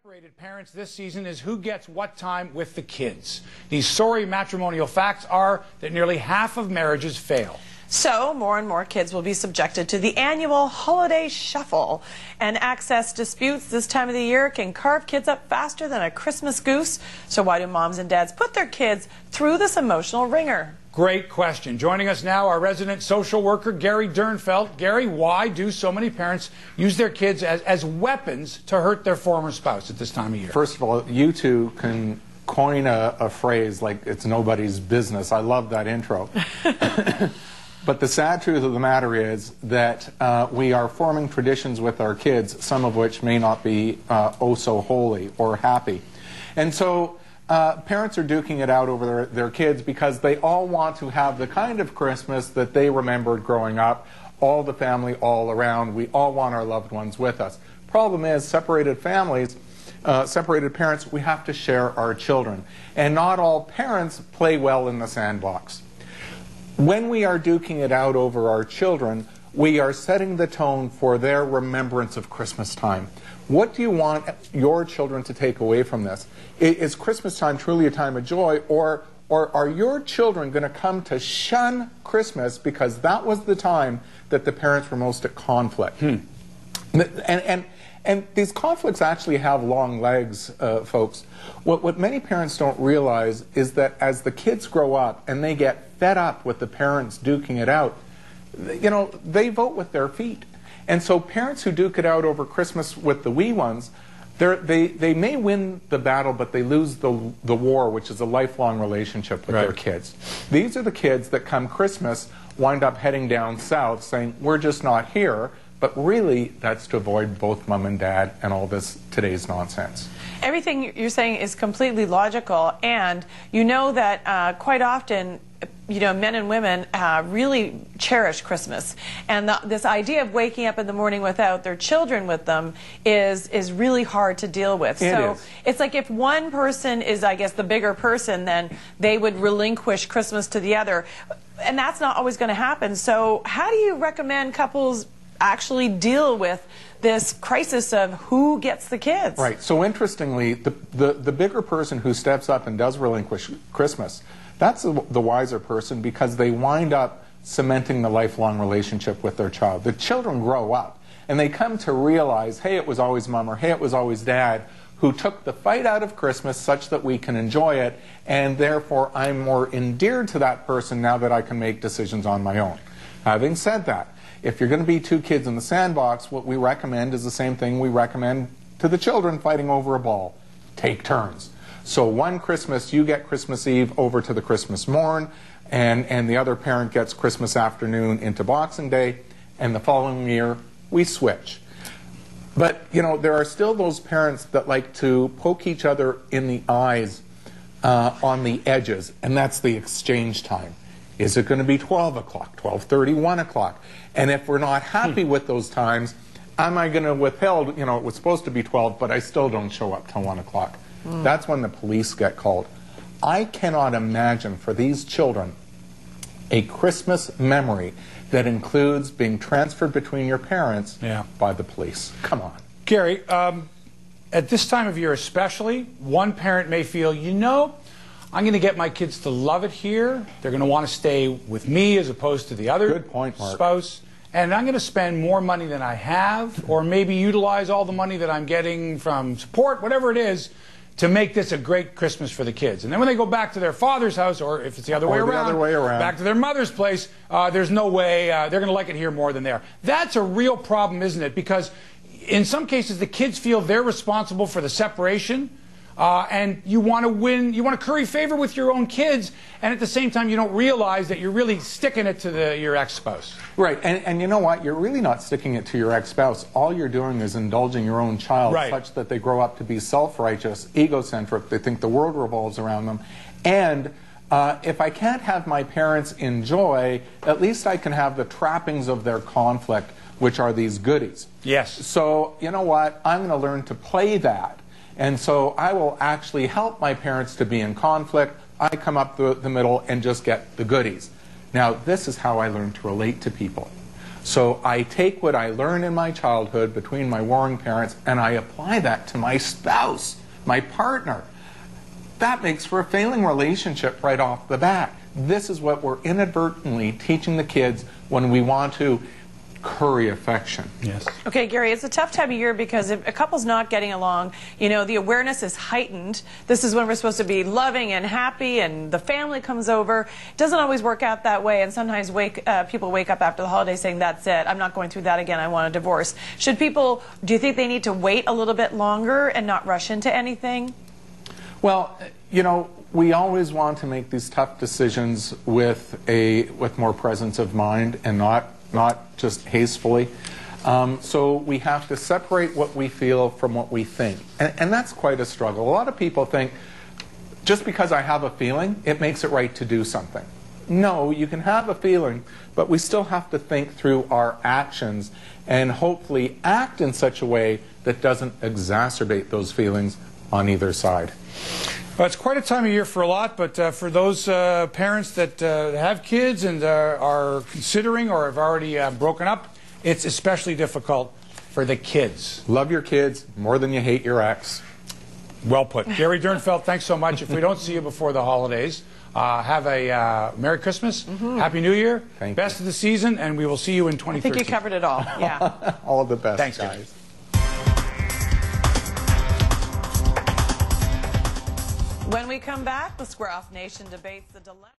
Separated parents this season is who gets what time with the kids. These sorry matrimonial facts are that nearly half of marriages fail. So, more and more kids will be subjected to the annual holiday shuffle. And access disputes this time of the year can carve kids up faster than a Christmas goose. So why do moms and dads put their kids through this emotional ringer? Great question. Joining us now, our resident social worker, Gary Dernfeld. Gary, why do so many parents use their kids as weapons to hurt their former spouse at this time of year? First of all, you two can coin a phrase like it's nobody's business. I love that intro. But the sad truth of the matter is that we are forming traditions with our kids, some of which may not be oh so holy or happy. And so parents are duking it out over their kids because they all want to have the kind of Christmas that they remembered growing up, all the family all around. We all want our loved ones with us. Problem is, separated families, separated parents, we have to share our children. And not all parents play well in the sandbox. When we are duking it out over our children, we are setting the tone for their remembrance of Christmas time. What do you want your children to take away from this? Is Christmas time truly a time of joy, or are your children going to come to shun Christmas because that was the time that the parents were most at conflict? And these conflicts actually have long legs, folks. What many parents don't realize is that as the kids grow up and they get fed up with the parents duking it out, you know, they vote with their feet. And so parents who duke it out over Christmas with the wee ones, they may win the battle, but they lose the war, which is a lifelong relationship with their kids. These are the kids that come Christmas wind up heading down south saying, we're just not here. But really, that's to avoid both mom and dad and all this today's nonsense. Everything you're saying is completely logical, and you know that quite often, you know, men and women really cherish Christmas, and this idea of waking up in the morning without their children with them is really hard to deal with. So it's like if one person is, I guess, the bigger person, then they would relinquish Christmas to the other, and that's not always going to happen. So how do you recommend couples actually deal with this crisis of who gets the kids? Right. So interestingly, the bigger person who steps up and does relinquish Christmas, that's the wiser person, because they wind up cementing the lifelong relationship with their child. The children grow up and they come to realize, hey, it was always mom, or hey, it was always dad who took the fight out of Christmas such that we can enjoy it, and therefore I'm more endeared to that person now that I can make decisions on my own. Having said that, if you're going to be two kids in the sandbox, what we recommend is the same thing we recommend to the children fighting over a ball. Take turns. So one Christmas, you get Christmas Eve over to the Christmas morn, and the other parent gets Christmas afternoon into Boxing Day, and the following year, we switch. But, you know, there are still those parents that like to poke each other in the eyes on the edges, and that's the exchange time. Is it going to be 12 o'clock, 12:30, 1 o'clock? And if we're not happy with those times, am I going to withhold, you know, it was supposed to be 12, but I still don't show up till 1 o'clock. That's when the police get called. I cannot imagine for these children a Christmas memory that includes being transferred between your parents by the police. Come on. Gary, at this time of year especially, one parent may feel, you know, I'm going to get my kids to love it here. They're going to want to stay with me as opposed to the other spouse. And I'm going to spend more money than I have, or maybe utilize all the money that I'm getting from support, whatever it is, to make this a great Christmas for the kids. And then when they go back to their father's house, or if it's the other way around, back to their mother's place, there's no way they're going to like it here more than there. That's a real problem, isn't it? Because in some cases, the kids feel they're responsible for the separation. And you want to win, you want to curry favor with your own kids, and at the same time you don't realize that you're really sticking it to your ex-spouse. Right, and you know what? You're really not sticking it to your ex-spouse. All you're doing is indulging your own child such that they grow up to be self-righteous, egocentric, they think the world revolves around them, and if I can't have my parents enjoy, at least I can have the trappings of their conflict, which are these goodies. Yes. So, you know what? I'm going to learn to play that. And so I will actually help my parents to be in conflict. I come up the middle and just get the goodies. Now, this is how I learn to relate to people. So I take what I learned in my childhood between my warring parents and I apply that to my spouse, my partner. That makes for a failing relationship right off the bat. This is what we're inadvertently teaching the kids when we want to curry affection. Yes. Okay, Gary, it's a tough time of year because if a couple's not getting along, you know, the awareness is heightened. This is when we're supposed to be loving and happy and the family comes over. It doesn't always work out that way, and sometimes people wake up after the holiday saying, that's it, I'm not going through that again, I want a divorce. Should people, do you think they need to wait a little bit longer and not rush into anything? Well, you know, we always want to make these tough decisions with more presence of mind and not just hastily. So we have to separate what we feel from what we think. And that's quite a struggle. A lot of people think, just because I have a feeling, it makes it right to do something. No, you can have a feeling, but we still have to think through our actions and hopefully act in such a way that doesn't exacerbate those feelings on either side. Well, it's quite a time of year for a lot, but for those parents that have kids and are considering or have already broken up, it's especially difficult for the kids. Love your kids more than you hate your ex. Well put. Gary Dernfeld, thanks so much. If we don't see you before the holidays, have a Merry Christmas, Happy New Year, best of the season, and we will see you in 2013. I think you covered it all. Yeah. All the best, thanks, guys. When we come back, the Square Off Nation debates the dilemma.